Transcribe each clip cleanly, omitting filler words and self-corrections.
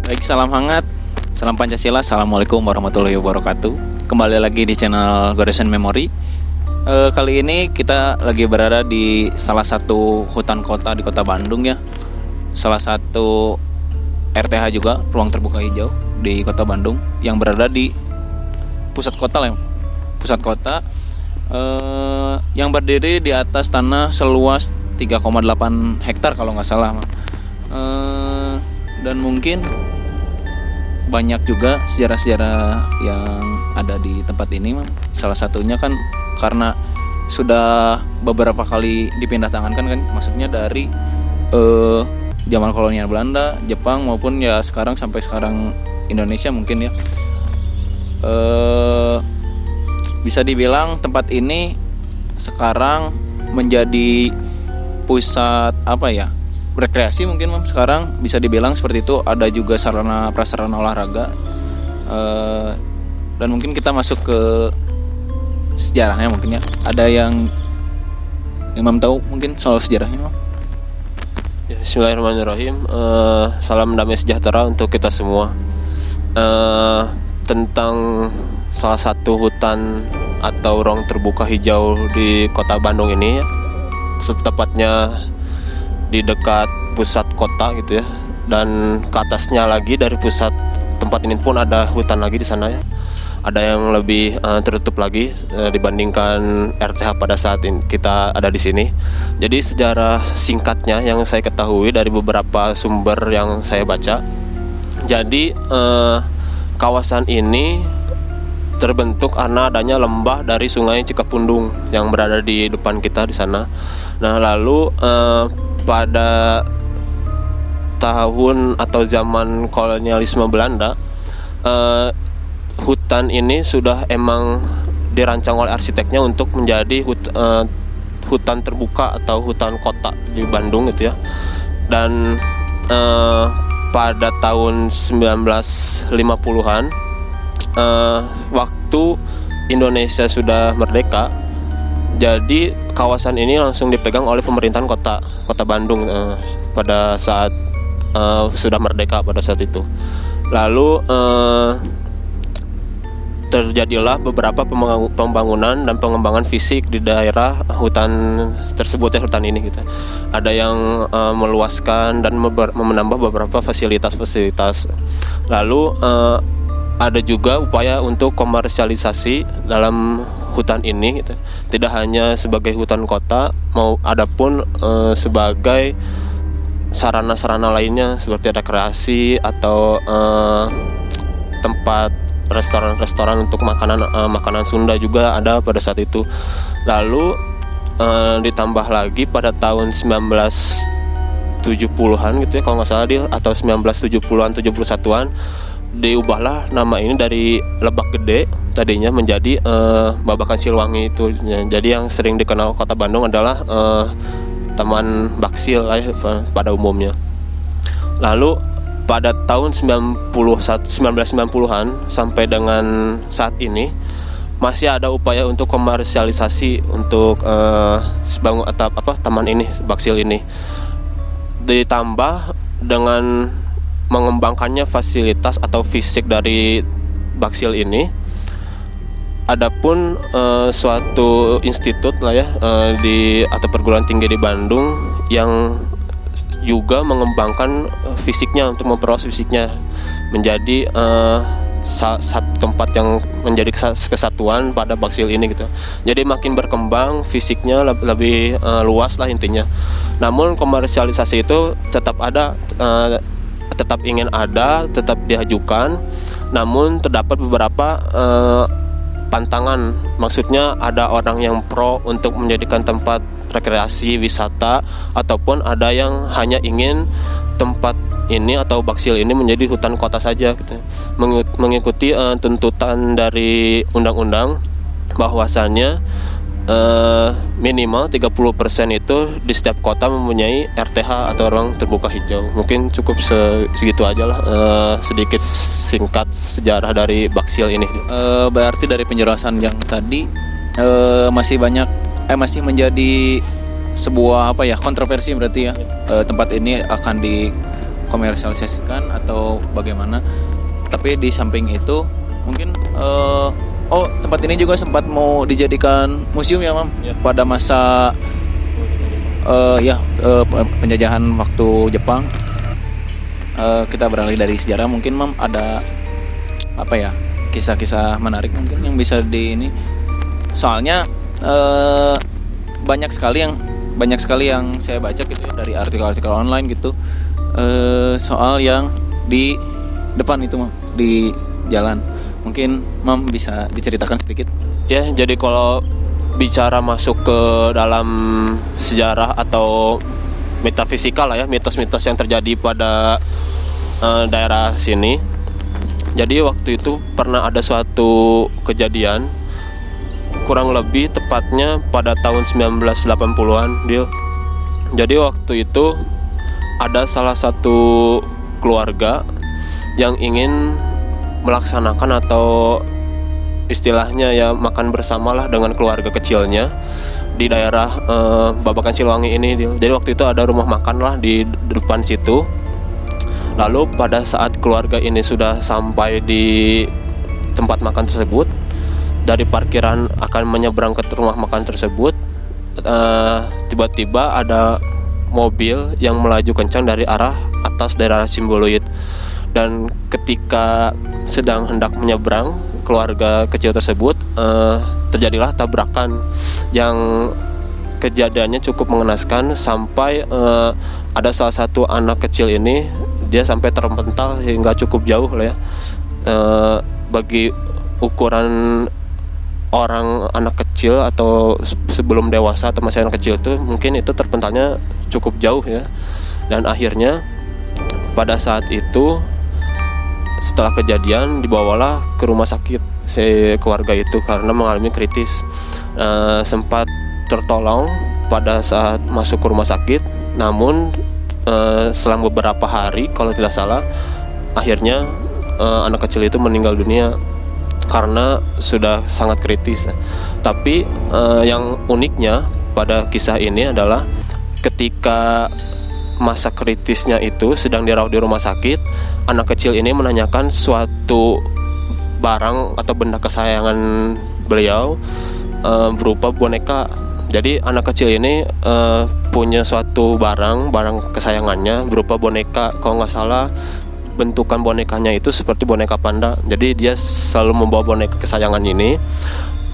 Baik, salam hangat, salam Pancasila, assalamualaikum warahmatullahi wabarakatuh. Kembali lagi di channel Goresan Memory. Kali ini kita lagi berada di salah satu hutan kota di kota Bandung ya. Salah satu RTH juga, ruang terbuka hijau di kota Bandung yang berada di pusat kota lah ya. Pusat kota yang berdiri di atas tanah seluas 3,8 hektar kalau nggak salah. Dan mungkin banyak juga sejarah-sejarah yang ada di tempat ini. Salah satunya kan karena sudah beberapa kali dipindah tangankan kan, maksudnya dari zaman kolonial Belanda, Jepang maupun ya sekarang sampai sekarang Indonesia mungkin ya. Bisa dibilang tempat ini sekarang menjadi pusat apa ya, rekreasi mungkin sekarang bisa dibilang seperti itu. Ada juga sarana prasarana olahraga, dan mungkin kita masuk ke sejarahnya mungkin ya. Ada yang Imam tahu mungkin soal sejarahnya, Imam? Ya, Bismillahirrahmanirrahim. Salam damai sejahtera untuk kita semua. Tentang salah satu hutan atau ruang terbuka hijau di kota Bandung ini ya, tepatnya di dekat pusat kota gitu ya, dan ke atasnya lagi dari pusat tempat ini pun ada hutan lagi di sana ya. Ada yang lebih tertutup lagi dibandingkan RTH pada saat ini kita ada di sini. Jadi sejarah singkatnya yang saya ketahui dari beberapa sumber yang saya baca, jadi kawasan ini terbentuk karena adanya lembah dari Sungai Cikapundung yang berada di depan kita di sana. Nah, lalu pada tahun atau zaman kolonialisme Belanda, hutan ini sudah emang dirancang oleh arsiteknya untuk menjadi hutan terbuka atau hutan kota di Bandung gitu ya. Dan pada tahun 1950-an, waktu Indonesia sudah merdeka, jadi kawasan ini langsung dipegang oleh pemerintahan kota Bandung pada saat sudah merdeka pada saat itu. Lalu terjadilah beberapa pembangunan dan pengembangan fisik di daerah hutan tersebut ya, hutan ini gitu. Ada yang meluaskan dan menambah beberapa fasilitas. Lalu ada juga upaya untuk komersialisasi dalam hutan ini gitu. Tidak hanya sebagai hutan kota, adapun sebagai sarana-sarana lainnya seperti rekreasi atau tempat restoran-restoran untuk makanan Sunda juga ada pada saat itu. Lalu ditambah lagi pada tahun 1970-an gitu ya kalau nggak salah dia, atau 1970-an 71-an, diubahlah nama ini dari Lebak Gede tadinya menjadi Babakan Silwangi itu. Jadi yang sering dikenal kota Bandung adalah Taman Baksil pada umumnya. Lalu pada tahun 1990-an sampai dengan saat ini masih ada upaya untuk komersialisasi untuk bangun atap taman ini, Baksil ini, ditambah dengan mengembangkannya fasilitas atau fisik dari Baksil ini. Adapun suatu institut lah ya atau perguruan tinggi di Bandung yang juga mengembangkan fisiknya untuk memperluas fisiknya menjadi satu tempat yang menjadi kesatuan pada Baksil ini gitu. Jadi makin berkembang fisiknya lebih luas lah intinya. Namun komersialisasi itu tetap ada, tetap ingin ada, tetap diajukan. Namun terdapat beberapa pantangan. Maksudnya ada orang yang pro untuk menjadikan tempat rekreasi wisata, ataupun ada yang hanya ingin tempat ini atau Baksil ini menjadi hutan kota saja gitu. Mengikuti tuntutan dari undang-undang bahwasannya minimal 30% itu di setiap kota mempunyai RTH atau ruang terbuka hijau. Mungkin cukup segitu aja lah sedikit singkat sejarah dari Baksil ini. Berarti dari penjelasan yang tadi masih masih menjadi sebuah kontroversi berarti ya. Tempat ini akan komersialisasikan atau bagaimana. Tapi di samping itu mungkin tempat ini juga sempat mau dijadikan museum ya Mam Ya. pada masa penjajahan waktu Jepang. Kita beralih dari sejarah, mungkin Mam ada apa ya, kisah-kisah menarik mungkin yang bisa di ini. Soalnya banyak sekali yang saya baca gitu ya, dari artikel-artikel online gitu, soal yang di depan itu Mam, di jalan. Mungkin Mam bisa diceritakan sedikit. Ya, jadi kalau bicara masuk ke dalam sejarah atau metafisika lah ya, mitos-mitos yang terjadi pada daerah sini. Jadi waktu itu pernah ada suatu kejadian, kurang lebih tepatnya pada tahun 1980-an dia. Jadi waktu itu ada salah satu keluarga yang ingin melaksanakan atau istilahnya ya makan bersamalah dengan keluarga kecilnya di daerah Babakan Silwangi ini. Jadi waktu itu ada rumah makan lah di depan situ. Lalu pada saat keluarga ini sudah sampai di tempat makan tersebut, dari parkiran akan menyeberang ke rumah makan tersebut, tiba-tiba ada mobil yang melaju kencang dari arah atas daerah Simboluit. Dan ketika sedang hendak menyeberang, keluarga kecil tersebut terjadilah tabrakan yang kejadiannya cukup mengenaskan, sampai ada salah satu anak kecil ini, dia sampai terpental hingga cukup jauh lah ya. Bagi ukuran orang anak kecil atau sebelum dewasa atau masih anak kecil tuh, mungkin itu terpentalnya cukup jauh ya. Dan akhirnya pada saat itu, setelah kejadian, dibawalah ke rumah sakit si keluarga itu karena mengalami kritis. Sempat tertolong pada saat masuk ke rumah sakit, namun selang beberapa hari kalau tidak salah, akhirnya anak kecil itu meninggal dunia karena sudah sangat kritis. Tapi yang uniknya pada kisah ini adalah ketika masa kritisnya itu sedang dirawat di rumah sakit, anak kecil ini menanyakan suatu barang atau benda kesayangan beliau berupa boneka. Jadi anak kecil ini punya suatu barang kesayangannya berupa boneka. Kalau nggak salah bentukan bonekanya itu seperti boneka panda. Jadi dia selalu membawa boneka kesayangan ini.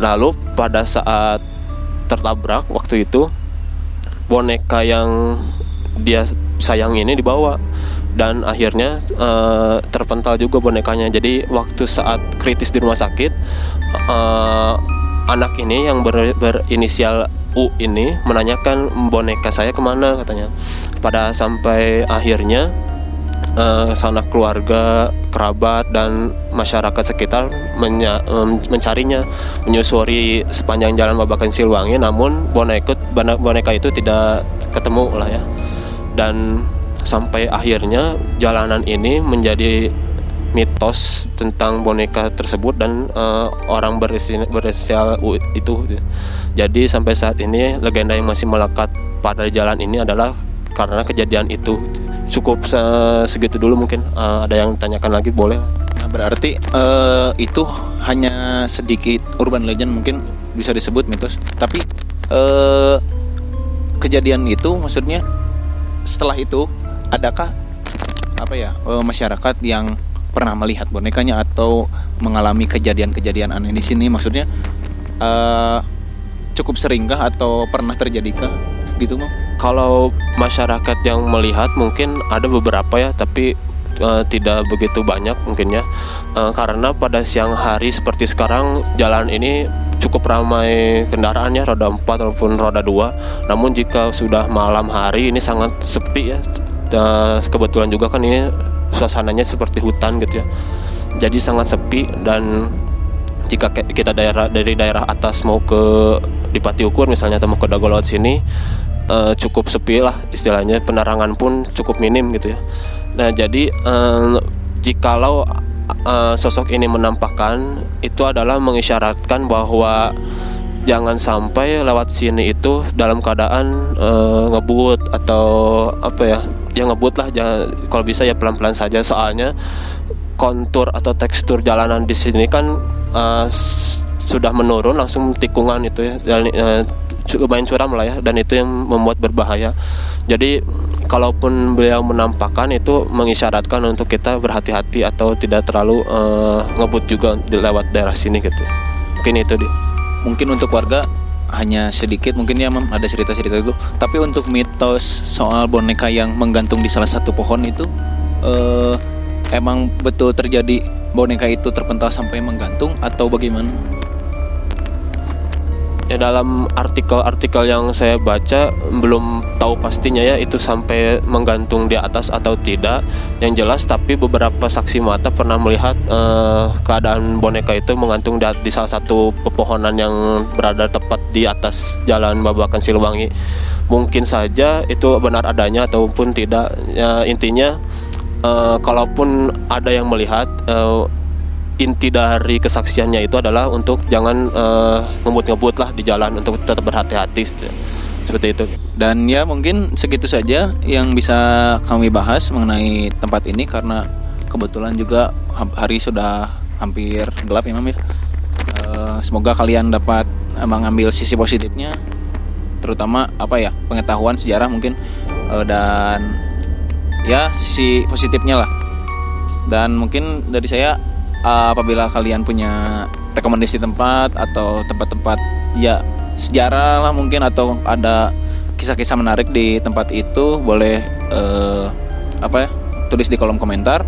Lalu pada saat tertabrak waktu itu, boneka yang dia sayang ini dibawa, dan akhirnya terpental juga bonekanya. Jadi waktu saat kritis di rumah sakit, anak ini yang berinisial U ini menanyakan boneka saya kemana katanya. Pada sampai akhirnya sanak keluarga, kerabat dan masyarakat sekitar mencarinya, menyusuri sepanjang jalan Babakan Silwangi, namun boneka itu tidak ketemu lah ya. Dan sampai akhirnya jalanan ini menjadi mitos tentang boneka tersebut dan orang berinisial U itu. Jadi sampai saat ini legenda yang masih melekat pada jalan ini adalah karena kejadian itu. Cukup segitu dulu mungkin. Ada yang tanyakan lagi boleh. Nah, berarti itu hanya sedikit urban legend, mungkin bisa disebut mitos. Tapi kejadian itu maksudnya setelah itu adakah masyarakat yang pernah melihat bonekanya atau mengalami kejadian-kejadian aneh di sini? Maksudnya cukup seringkah atau pernah terjadikah gitu Mam? Kalau masyarakat yang melihat mungkin ada beberapa ya, tapi tidak begitu banyak mungkin ya. Karena pada siang hari seperti sekarang jalan ini cukup ramai kendaraan ya, roda 4 ataupun roda 2. Namun jika sudah malam hari ini sangat sepi ya. Kebetulan juga kan ini suasananya seperti hutan gitu ya. Jadi sangat sepi, dan jika kita dari daerah atas mau ke Dipati Ukur misalnya atau mau ke Dagolot sini, cukup sepi lah istilahnya, penerangan pun cukup minim gitu ya. Nah jadi jikalau sosok ini menampakkan, itu adalah mengisyaratkan bahwa jangan sampai lewat sini itu dalam keadaan ngebut atau ya ngebut lah, kalau bisa ya pelan-pelan saja, soalnya kontur atau tekstur jalanan di sini kan sudah menurun langsung tikungan itu ya, dan lumayan curam lah ya, dan itu yang membuat berbahaya. Jadi kalaupun beliau menampakkan itu mengisyaratkan untuk kita berhati-hati atau tidak terlalu ngebut juga lewat daerah sini gitu. Mungkin itu dia. Mungkin untuk warga hanya sedikit mungkin ya Mam, ada cerita-cerita itu. Tapi untuk mitos soal boneka yang menggantung di salah satu pohon itu emang betul terjadi boneka itu terpental sampai menggantung atau bagaimana? Ya, dalam artikel-artikel yang saya baca belum tahu pastinya ya itu sampai menggantung di atas atau tidak yang jelas, tapi beberapa saksi mata pernah melihat keadaan boneka itu menggantung di salah satu pepohonan yang berada tepat di atas jalan Babakan Siliwangi. Mungkin saja itu benar adanya ataupun tidak ya, intinya kalaupun ada yang melihat, inti dari kesaksiannya itu adalah untuk jangan ngebut-ngebut lah di jalan, untuk tetap berhati-hati seperti itu. Dan ya mungkin segitu saja yang bisa kami bahas mengenai tempat ini, karena kebetulan juga hari sudah hampir gelap ya Mam ya. Semoga kalian dapat mengambil sisi positifnya, terutama pengetahuan sejarah mungkin, dan ya sisi positifnya lah. Dan mungkin dari saya, apabila kalian punya rekomendasi tempat atau tempat-tempat ya sejarah lah mungkin, atau ada kisah-kisah menarik di tempat itu, boleh tulis di kolom komentar,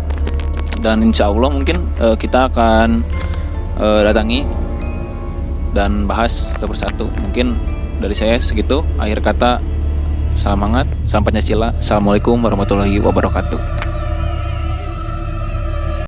dan insya Allah mungkin kita akan datangi dan bahas satu persatu. Mungkin dari saya segitu. Akhir kata, salam hangat, salam Pancasila, assalamualaikum warahmatullahi wabarakatuh.